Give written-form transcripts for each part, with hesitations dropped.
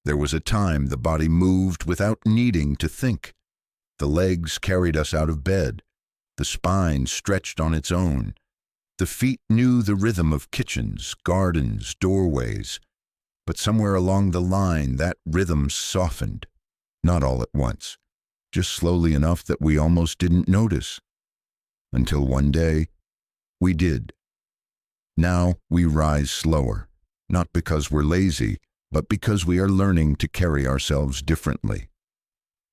There was a time the body moved without needing to think. The legs carried us out of bed. The spine stretched on its own. The feet knew the rhythm of kitchens, gardens, doorways. But somewhere along the line, that rhythm softened. Not all at once, just slowly enough that we almost didn't notice. Until one day, we did. Now we rise slower, not because we're lazy, but because we are learning to carry ourselves differently.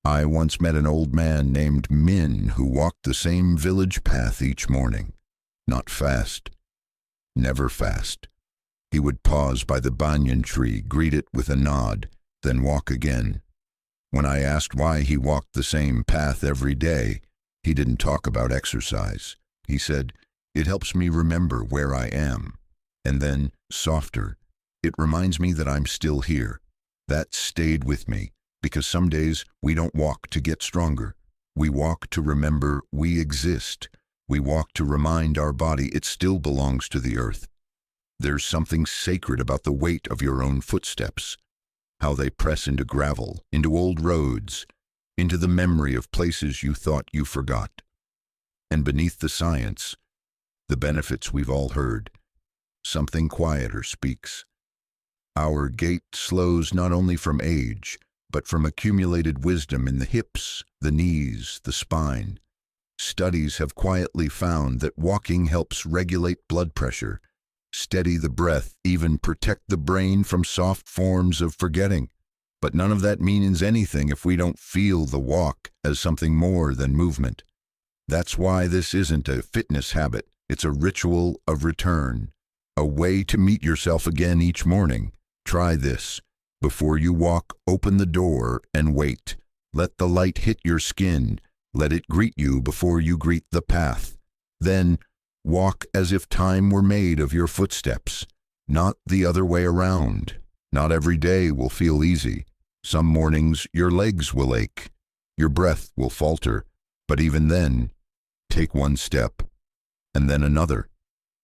I once met an old man named Min who walked the same village path each morning. Not fast. Never fast. He would pause by the banyan tree, greet it with a nod, then walk again. When I asked why he walked the same path every day, he didn't talk about exercise. He said, "It helps me remember where I am." And then, softer, "It reminds me that I'm still here." That stayed with me, because some days we don't walk to get stronger. We walk to remember we exist. We walk to remind our body it still belongs to the earth. There's something sacred about the weight of your own footsteps, how they press into gravel, into old roads, into the memory of places you thought you forgot. And beneath the science, the benefits we've all heard, something quieter speaks. Our gait slows not only from age, but from accumulated wisdom in the hips, the knees, the spine. Studies have quietly found that walking helps regulate blood pressure, steady the breath, even protect the brain from soft forms of forgetting. But none of that means anything if we don't feel the walk as something more than movement. That's why this isn't a fitness habit. It's a ritual of return, a way to meet yourself again each morning. Try this. Before you walk, open the door and wait. Let the light hit your skin. Let it greet you before you greet the path. Then, walk as if time were made of your footsteps, not the other way around. Not every day will feel easy. Some mornings your legs will ache. Your breath will falter. But even then, take one step, and then another,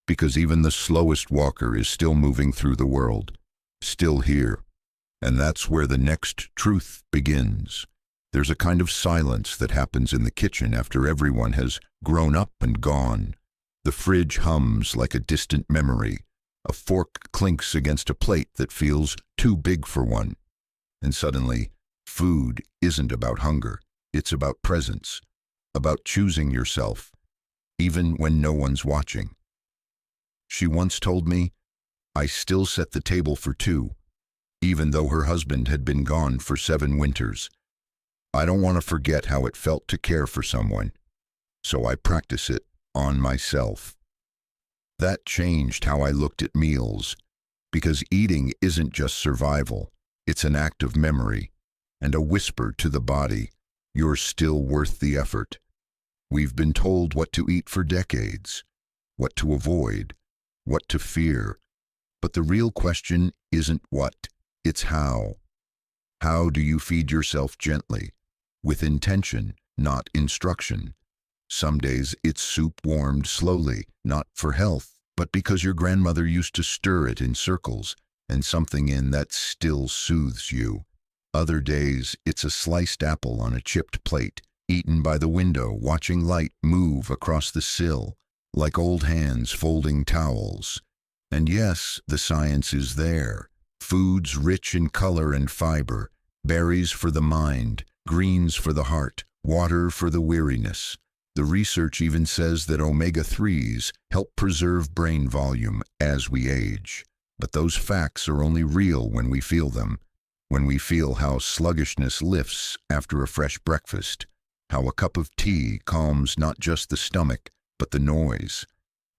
because even the slowest walker is still moving through the world, still here. And that's where the next truth begins. There's a kind of silence that happens in the kitchen after everyone has grown up and gone. The fridge hums like a distant memory. A fork clinks against a plate that feels too big for one. And suddenly, food isn't about hunger. It's about presence, about choosing yourself, even when no one's watching. She once told me, I still set the table for two, even though her husband had been gone for 7 winters. I don't want to forget how it felt to care for someone, so I practice it on myself. That changed how I looked at meals, because eating isn't just survival, it's an act of memory, and a whisper to the body, you're still worth the effort. We've been told what to eat for decades, what to avoid, what to fear, but the real question isn't what, it's how. How do you feed yourself gently, with intention, not instruction? Some days it's soup warmed slowly, not for health, but because your grandmother used to stir it in circles, and something in that still soothes you. Other days it's a sliced apple on a chipped plate, eaten by the window, watching light move across the sill, like old hands folding towels. And yes, the science is there. Foods rich in color and fiber, berries for the mind, greens for the heart, water for the weariness. The research even says that omega-3s help preserve brain volume as we age. But those facts are only real when we feel them, when we feel how sluggishness lifts after a fresh breakfast, how a cup of tea calms not just the stomach, but the noise,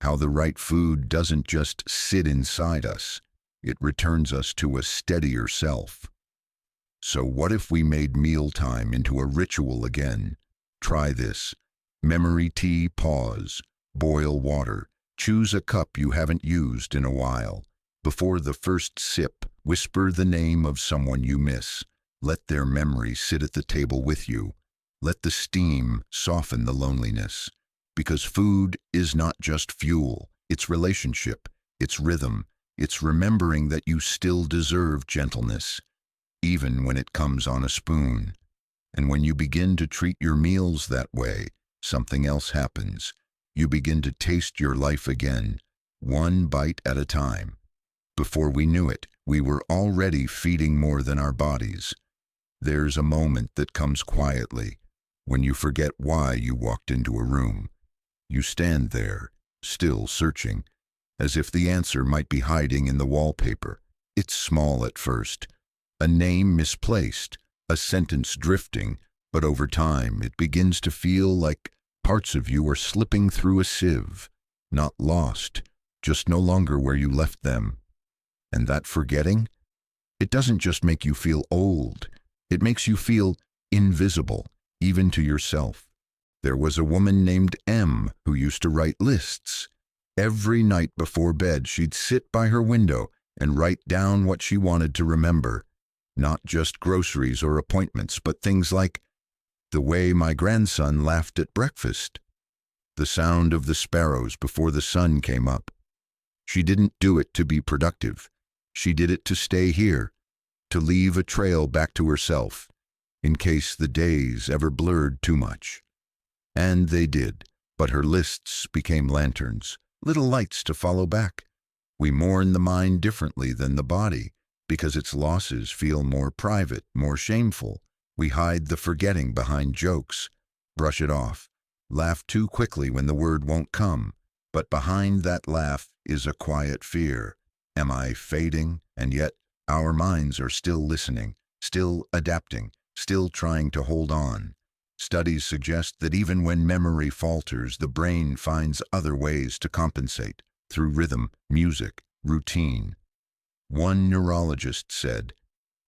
how the right food doesn't just sit inside us, it returns us to a steadier self. So what if we made mealtime into a ritual again? Try this. Memory tea, pause, boil water, choose a cup you haven't used in a while. Before the first sip, whisper the name of someone you miss. Let their memory sit at the table with you. Let the steam soften the loneliness. Because food is not just fuel, it's relationship, it's rhythm, it's remembering that you still deserve gentleness. even when it comes on a spoon. And when you begin to treat your meals that way, something else happens. You begin to taste your life again, one bite at a time. Before we knew it, we were already feeding more than our bodies. There's a moment that comes quietly, when you forget why you walked into a room. You stand there, still searching, as if the answer might be hiding in the wallpaper. It's small at first, a name misplaced, a sentence drifting, but over time it begins to feel like parts of you are slipping through a sieve, not lost, just no longer where you left them. And that forgetting? It doesn't just make you feel old, it makes you feel invisible, even to yourself. There was a woman named M who used to write lists. Every night before bed, she'd sit by her window and write down what she wanted to remember. Not just groceries or appointments, but things like the way my grandson laughed at breakfast, the sound of the sparrows before the sun came up. She didn't do it to be productive. She did it to stay here, to leave a trail back to herself, in case the days ever blurred too much. And they did, but her lists became lanterns, little lights to follow back. We mourn the mind differently than the body, because its losses feel more private, more shameful. We hide the forgetting behind jokes, brush it off, laugh too quickly when the word won't come. But behind that laugh is a quiet fear. Am I fading? And yet our minds are still listening, still adapting, still trying to hold on. Studies suggest that even when memory falters, the brain finds other ways to compensate, through rhythm, music, routine. One neurologist said,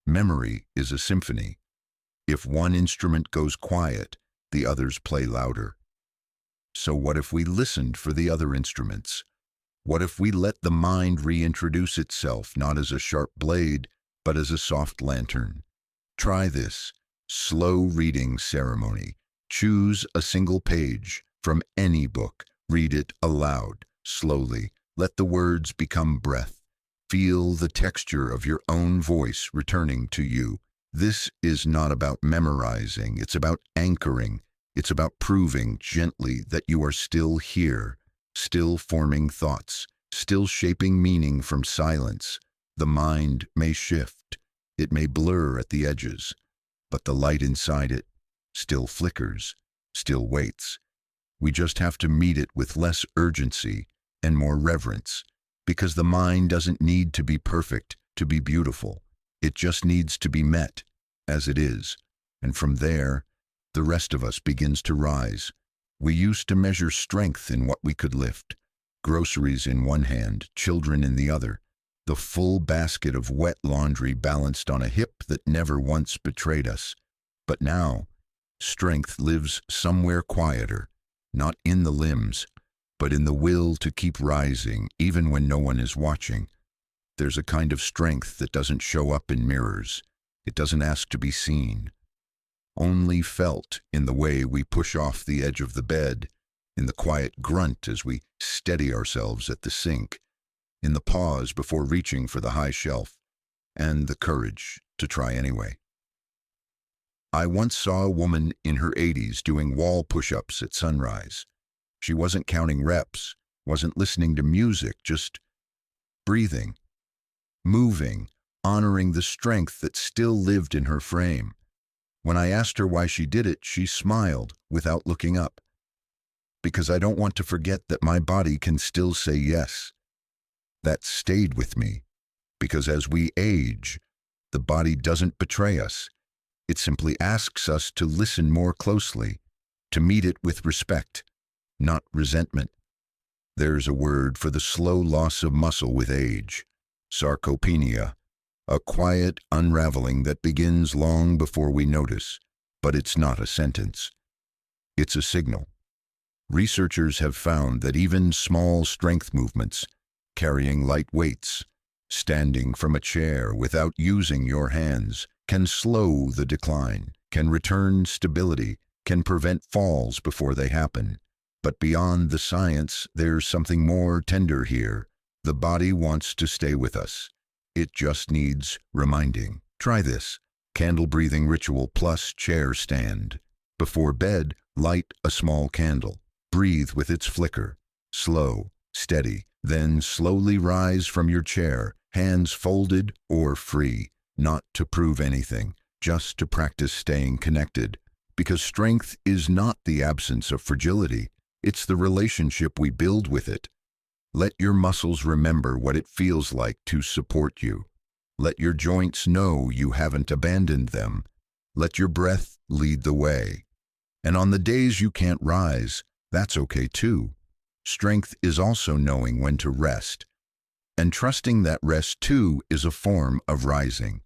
"Memory is a symphony. If one instrument goes quiet, the others play louder." So what if we listened for the other instruments? What if we let the mind reintroduce itself, not as a sharp blade, but as a soft lantern? Try this slow reading ceremony. Choose a single page from any book. Read it aloud, slowly. Let the words become breath. Feel the texture of your own voice returning to you. This is not about memorizing, it's about anchoring. It's about proving gently that you are still here, still forming thoughts, still shaping meaning from silence. The mind may shift, it may blur at the edges, but the light inside it still flickers, still waits. We just have to meet it with less urgency and more reverence, because the mind doesn't need to be perfect to be beautiful. It just needs to be met as it is, and from there, the rest of us begins to rise. We used to measure strength in what we could lift, groceries in one hand, children in the other, the full basket of wet laundry balanced on a hip that never once betrayed us. But now, strength lives somewhere quieter, not in the limbs, but in the will to keep rising even when no one is watching. There's a kind of strength that doesn't show up in mirrors. It doesn't ask to be seen. Only felt in the way we push off the edge of the bed, in the quiet grunt as we steady ourselves at the sink, in the pause before reaching for the high shelf, and the courage to try anyway. I once saw a woman in her 80s doing wall push-ups at sunrise. She wasn't counting reps, wasn't listening to music, just breathing, moving, honoring the strength that still lived in her frame. When I asked her why she did it, she smiled without looking up. Because I don't want to forget that my body can still say yes. That stayed with me, because as we age, the body doesn't betray us. It simply asks us to listen more closely, to meet it with respect, not resentment. There's a word for the slow loss of muscle with age, sarcopenia. A quiet unraveling that begins long before we notice, but it's not a sentence. It's a signal. Researchers have found that even small strength movements, carrying light weights, standing from a chair without using your hands, can slow the decline, can return stability, can prevent falls before they happen. But beyond the science, there's something more tender here. The body wants to stay with us. It just needs reminding. Try this. Candle breathing ritual plus chair stand. Before bed, light a small candle. Breathe with its flicker. Slow, steady. Then slowly rise from your chair, hands folded or free. Not to prove anything, just to practice staying connected. Because strength is not the absence of fragility, it's the relationship we build with it. Let your muscles remember what it feels like to support you. Let your joints know you haven't abandoned them. Let your breath lead the way. And on the days you can't rise, that's okay too. Strength is also knowing when to rest. And trusting that rest too is a form of rising.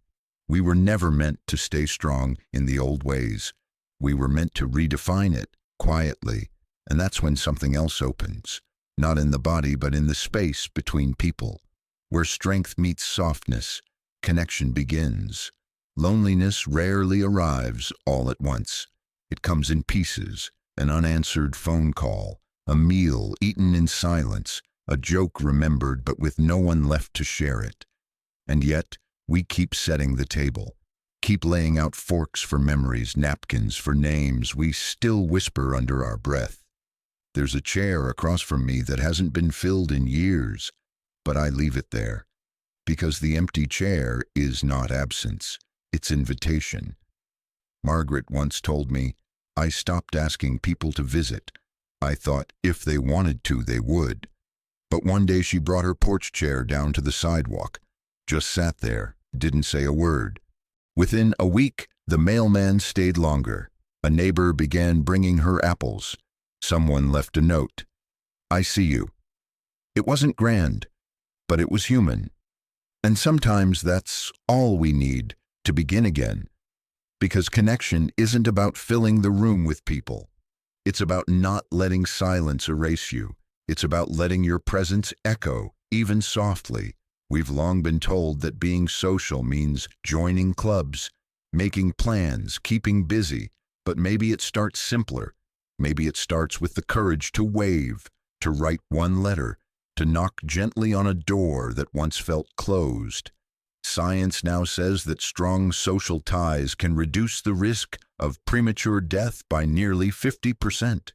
We were never meant to stay strong in the old ways. We were meant to redefine it quietly, and that's when something else opens. Not in the body, but in the space between people. Where strength meets softness, connection begins. Loneliness rarely arrives all at once. It comes in pieces, an unanswered phone call, a meal eaten in silence, a joke remembered but with no one left to share it. And yet, we keep setting the table. Keep laying out forks for memories, napkins for names. We still whisper under our breath. There's a chair across from me that hasn't been filled in years, but I leave it there. Because the empty chair is not absence, it's invitation. Margaret once told me, I stopped asking people to visit. I thought if they wanted to, they would. But one day she brought her porch chair down to the sidewalk, just sat there, didn't say a word. Within a week, the mailman stayed longer. A neighbor began bringing her apples. Someone left a note. I see you. It wasn't grand, but it was human. And sometimes that's all we need to begin again. Because connection isn't about filling the room with people. It's about not letting silence erase you. It's about letting your presence echo, even softly. We've long been told that being social means joining clubs, making plans, keeping busy, but maybe it starts simpler. Maybe it starts with the courage to wave, to write one letter, to knock gently on a door that once felt closed. Science now says that strong social ties can reduce the risk of premature death by nearly 50%.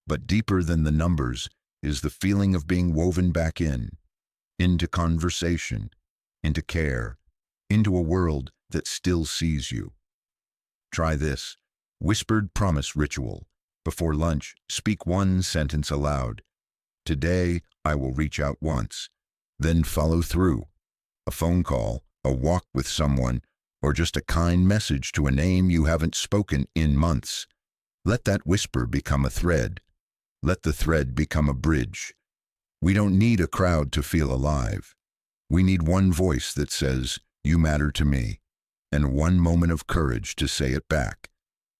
But deeper than the numbers is the feeling of being woven back in. Into conversation, into care, into a world that still sees you. Try this. Whispered promise ritual. Before lunch, speak one sentence aloud. Today, I will reach out once. Then follow through. A phone call, a walk with someone, or just a kind message to a name you haven't spoken in months. Let that whisper become a thread. Let the thread become a bridge. We don't need a crowd to feel alive. We need one voice that says, you matter to me, and one moment of courage to say it back.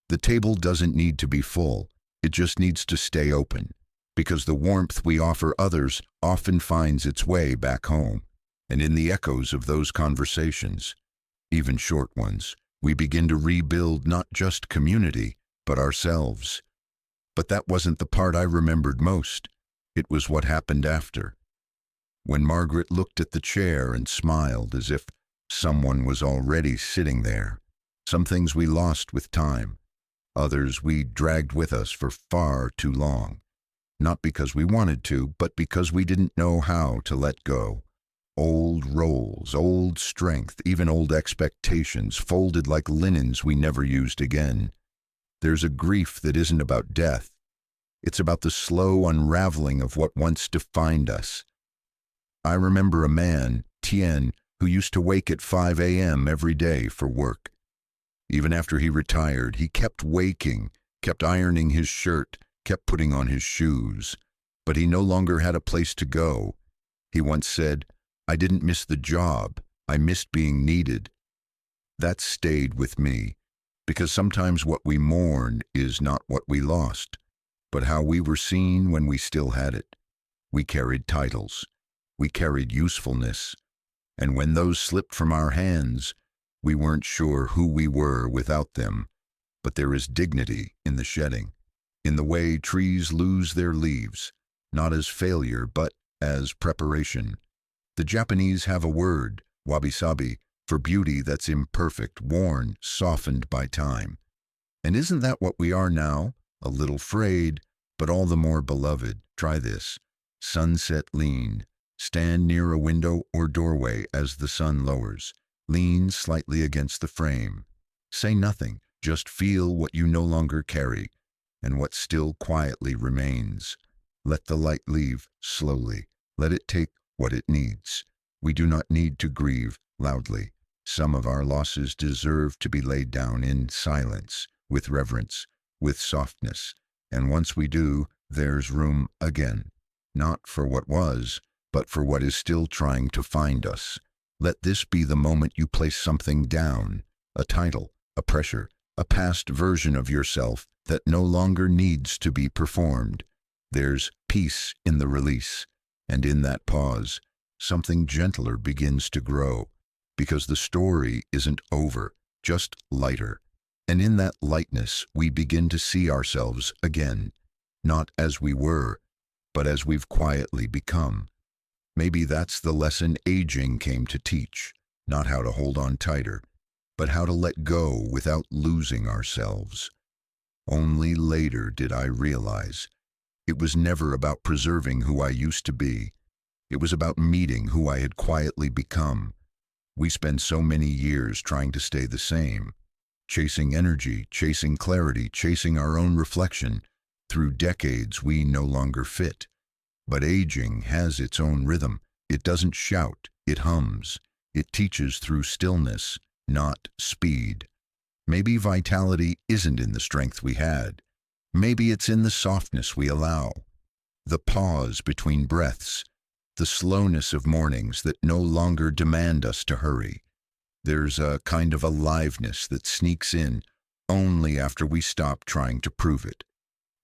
The table doesn't need to be full, it just needs to stay open, because the warmth we offer others often finds its way back home. And in the echoes of those conversations, even short ones, we begin to rebuild not just community, but ourselves. But that wasn't the part I remembered most. It was what happened after. When Margaret looked at the chair and smiled as if someone was already sitting there. Some things we lost with time. Others we dragged with us for far too long. Not because we wanted to, but because we didn't know how to let go. Old roles, old strength, even old expectations folded like linens we never used again. There's a grief that isn't about death. It's about the slow unraveling of what once defined us. I remember a man, Tien, who used to wake at 5 a.m. every day for work. Even after he retired, he kept waking, kept ironing his shirt, kept putting on his shoes. But he no longer had a place to go. He once said, I didn't miss the job, I missed being needed. That stayed with me, because sometimes what we mourn is not what we lost, but how we were seen when we still had it. We carried titles, we carried usefulness, and when those slipped from our hands, we weren't sure who we were without them. But there is dignity in the shedding, in the way trees lose their leaves, not as failure, but as preparation. The Japanese have a word, wabi-sabi, for beauty that's imperfect, worn, softened by time. And isn't that what we are now? A little frayed, but all the more beloved. Try this. Sunset lean. Stand near a window or doorway as the sun lowers. Lean slightly against the frame. Say nothing, just feel what you no longer carry and what still quietly remains. Let the light leave slowly. Let it take what it needs. We do not need to grieve loudly. Some of our losses deserve to be laid down in silence, with reverence, with softness. And once we do, there's room again, not for what was, but for what is still trying to find us. Let this be the moment you place something down, a title, a pressure, a past version of yourself that no longer needs to be performed. There's peace in the release, and in that pause, something gentler begins to grow, because the story isn't over, just lighter. And in that lightness, we begin to see ourselves again, not as we were, but as we've quietly become. Maybe that's the lesson aging came to teach, not how to hold on tighter, but how to let go without losing ourselves. Only later did I realize it was never about preserving who I used to be. It was about meeting who I had quietly become. We spend so many years trying to stay the same, chasing energy, chasing clarity, chasing our own reflection. Through decades, we no longer fit. But aging has its own rhythm. It doesn't shout, it hums. It teaches through stillness, not speed. Maybe vitality isn't in the strength we had. Maybe it's in the softness we allow. The pause between breaths, the slowness of mornings that no longer demand us to hurry. There's a kind of aliveness that sneaks in only after we stop trying to prove it.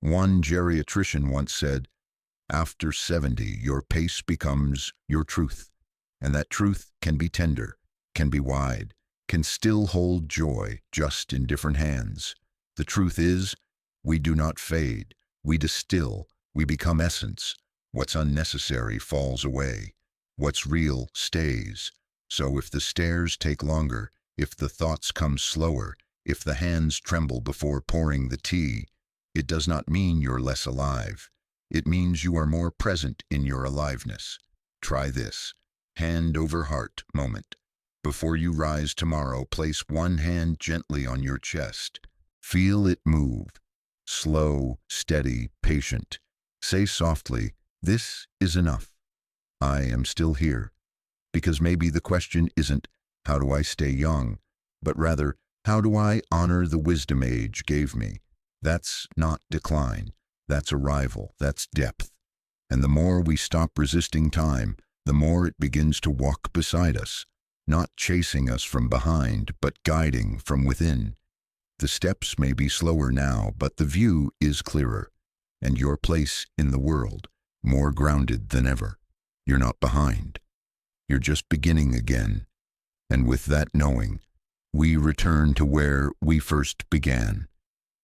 One geriatrician once said, "After 70, your pace becomes your truth. And that truth can be tender, can be wide, can still hold joy, just in different hands. The truth is, we do not fade, we distill, we become essence. What's unnecessary falls away. What's real stays. So if the stairs take longer, if the thoughts come slower, if the hands tremble before pouring the tea, it does not mean you're less alive. It means you are more present in your aliveness. Try this. Hand over heart moment. Before you rise tomorrow, place one hand gently on your chest. Feel it move. Slow, steady, patient. Say softly, "This is enough. I am still here." Because maybe the question isn't, how do I stay young? But rather, how do I honor the wisdom age gave me? That's not decline. That's arrival. That's depth. And the more we stop resisting time, the more it begins to walk beside us, not chasing us from behind, but guiding from within. The steps may be slower now, but the view is clearer, and your place in the world more grounded than ever. You're not behind. You're just beginning again. And with that knowing, we return to where we first began.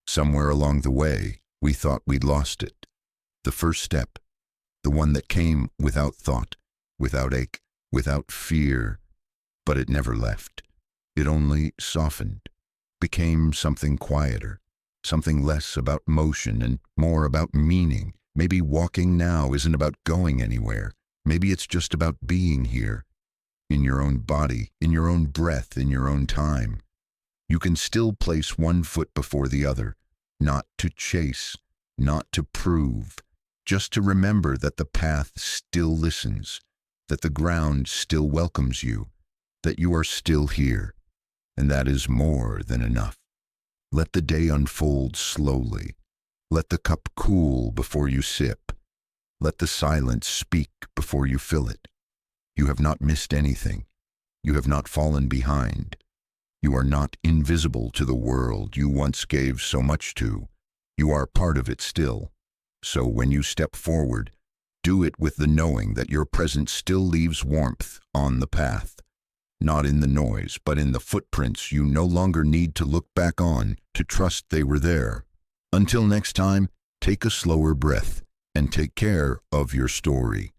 Somewhere along the way, we thought we'd lost it. The first step, the one that came without thought, without ache, without fear, but it never left. It only softened, became something quieter, something less about motion and more about meaning. Maybe walking now isn't about going anywhere. Maybe it's just about being here, in your own body, in your own breath, in your own time. You can still place one foot before the other, not to chase, not to prove, just to remember that the path still listens, that the ground still welcomes you, that you are still here, and that is more than enough. Let the day unfold slowly. Let the cup cool before you sip. Let the silence speak before you fill it. You have not missed anything. You have not fallen behind. You are not invisible to the world you once gave so much to. You are part of it still. So when you step forward, do it with the knowing that your presence still leaves warmth on the path. Not in the noise, but in the footprints you no longer need to look back on to trust they were there. Until next time, take a slower breath and take care of your story.